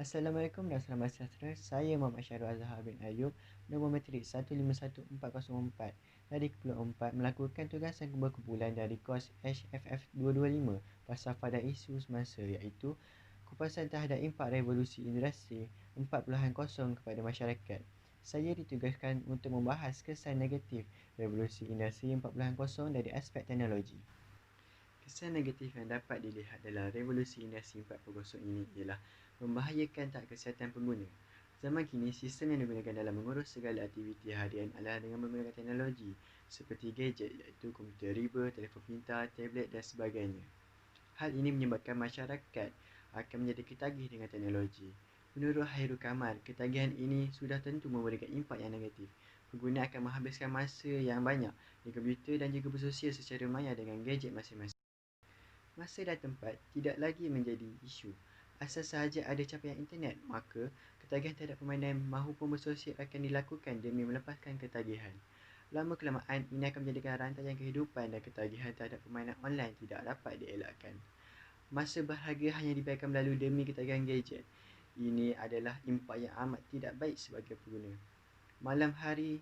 Assalamualaikum dan selamat sejahtera. Saya Muhammad Syahrul Azhar bin Ayub, nombor matrik 151404 dari Kepulauan 4 melakukan tugasan berkumpulan dari kos HFF 225 Falsafah dan Isu Semasa, iaitu kupasan terhadap impak revolusi industri 4.0 kepada masyarakat. Saya ditugaskan untuk membahas kesan negatif revolusi industri 4.0 dari aspek teknologi. Kesan negatif yang dapat dilihat dalam revolusi industri 4.0 ini ialah membahayakan tahap kesihatan pengguna. Zaman kini, sistem yang digunakan dalam mengurus segala aktiviti harian adalah dengan menggunakan teknologi seperti gadget, iaitu komputer riba, telefon pintar, tablet dan sebagainya. Hal ini menyebabkan masyarakat akan menjadi ketagih dengan teknologi. Menurut Hairul Kamal, ketagihan ini sudah tentu memberikan impak yang negatif. Pengguna akan menghabiskan masa yang banyak di komputer dan juga bersosial secara maya dengan gadget masing-masing. Masa dan tempat tidak lagi menjadi isu. Asal sahaja ada capaian internet, maka ketagihan terhadap permainan mahupun bersosial akan dilakukan demi melepaskan ketagihan. Lama-kelamaan, ini akan menjadikan rantaian kehidupan dan ketagihan terhadap permainan online tidak dapat dielakkan. Masa berharga hanya dibiarkan berlalu demi ketagihan gadget. Ini adalah impak yang amat tidak baik sebagai pengguna. Malam hari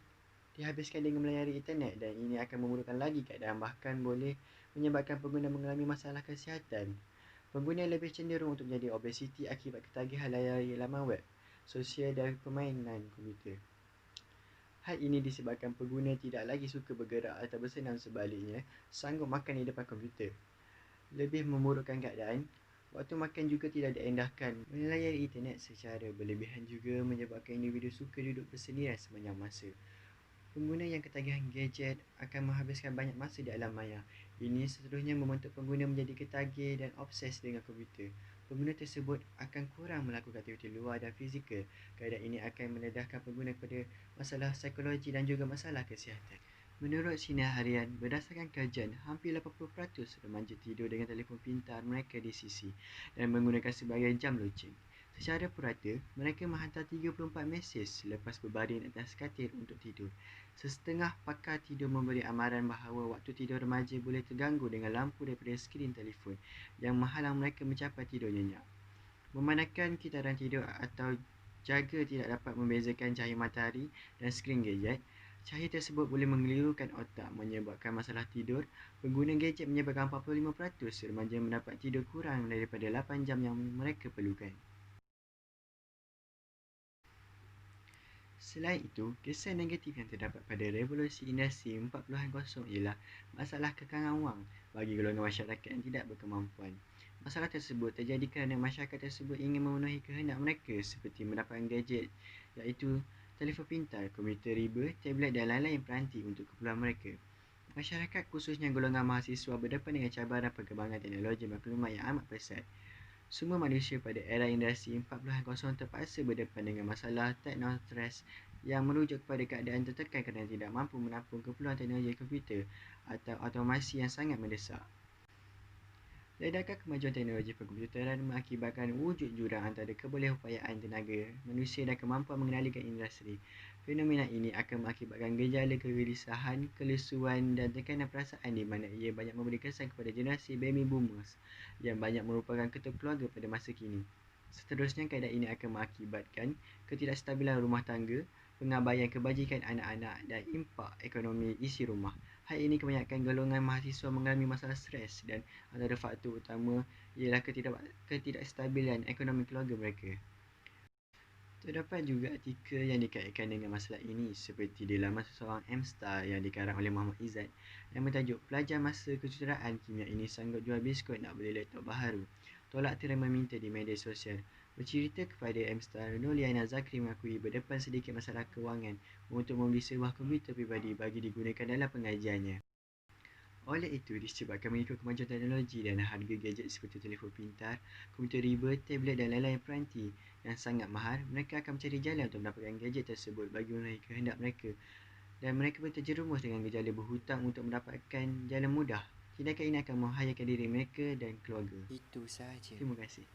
dihabiskan dengan melayari internet dan ini akan memburukkan lagi keadaan, bahkan boleh menyebabkan pengguna mengalami masalah kesihatan. Pengguna lebih cenderung untuk menjadi obesiti akibat ketagihan layari laman web, sosial dan permainan komputer. Hal ini disebabkan pengguna tidak lagi suka bergerak atau bersenam, sebaliknya sanggup makan di depan komputer. Lebih memburukkan keadaan, waktu makan juga tidak diendahkan. Melayari internet secara berlebihan juga menyebabkan individu suka duduk bersendirian sepanjang masa. Pengguna yang ketagihan gadget akan menghabiskan banyak masa di alam maya. Ini seterusnya membentuk pengguna menjadi ketagih dan obses dengan komputer. Pengguna tersebut akan kurang melakukan aktiviti luar dan fizikal. Keadaan ini akan mendedahkan pengguna kepada masalah psikologi dan juga masalah kesihatan. Menurut Sinar Harian, berdasarkan kajian, hampir 80% remaja tidur dengan telefon pintar mereka di sisi dan menggunakan sebagai jam loceng. Secara purata, mereka menghantar 34 mesej selepas berbaring atas katil untuk tidur. Setengah pakar tidur memberi amaran bahawa waktu tidur remaja boleh terganggu dengan lampu daripada skrin telefon yang menghalang mereka mencapai tidur nyenyak. Memandangkan kitaran tidur atau jaga tidak dapat membezakan cahaya matahari dan skrin gadget, cahaya tersebut boleh mengelirukan otak, menyebabkan masalah tidur. Pengguna gadget menyebabkan 45% remaja mendapat tidur kurang daripada 8 jam yang mereka perlukan. Selain itu, kesan negatif yang terdapat pada revolusi industri 4.0 ialah masalah kekangan wang bagi golongan masyarakat yang tidak berkemampuan. Masalah tersebut terjadi kerana masyarakat tersebut ingin memenuhi kehendak mereka seperti mendapatkan gadget, iaitu telefon pintar, komputer riba, tablet dan lain-lain peranti untuk keperluan mereka. Masyarakat, khususnya golongan mahasiswa, berdepan dengan cabaran perkembangan teknologi maklumat yang amat pesat. Semua manusia pada era industri 4.0 terpaksa berdepan dengan masalah teknostres yang merujuk kepada keadaan tertekan kerana tidak mampu menampung keperluan teknologi komputer atau automasi yang sangat mendesak. Ledakan kemajuan teknologi perkomputeran mengakibatkan wujud jurang antara kebolehan tenaga manusia dan kemampuan mengendalikan industri. Fenomena ini akan mengakibatkan gejala kegelisahan, kelesuan dan tekanan perasaan di mana ia banyak memberi kesan kepada generasi baby boomers yang banyak merupakan ketua keluarga pada masa kini. Seterusnya, keadaan ini akan mengakibatkan ketidakstabilan rumah tangga, pengabaian kebajikan anak-anak dan impak ekonomi isi rumah. Hal ini kebanyakan golongan mahasiswa mengalami masalah stres dan antara faktor utama ialah ketidakstabilan ekonomi keluarga mereka. Terdapat juga artikel yang dikaitkan dengan masalah ini seperti di laman seseorang Mstar yang dikarang oleh Muhammad Izzat yang bertajuk "Pelajar Masa Kejuruteraan Kimia ini sanggup jual biskut nak beli laptop baharu. Tolak terima minta di media sosial." Bercerita kepada Mstar, Nurliana Zakri mengakui berdepan sedikit masalah kewangan untuk membeli sebuah komputer peribadi bagi digunakan dalam pengajiannya. Oleh itu, disebabkan mengikut kemajuan teknologi dan harga gadget seperti telefon pintar, komputer riba, tablet dan lain-lain peranti yang sangat mahal, mereka akan mencari jalan untuk mendapatkan gadget tersebut bagi memenuhi kehendak mereka, dan mereka pun terjerumus dengan gejala berhutang untuk mendapatkan jalan mudah. Tindakan ini akan membahayakan diri mereka dan keluarga. Itu sahaja. Terima kasih.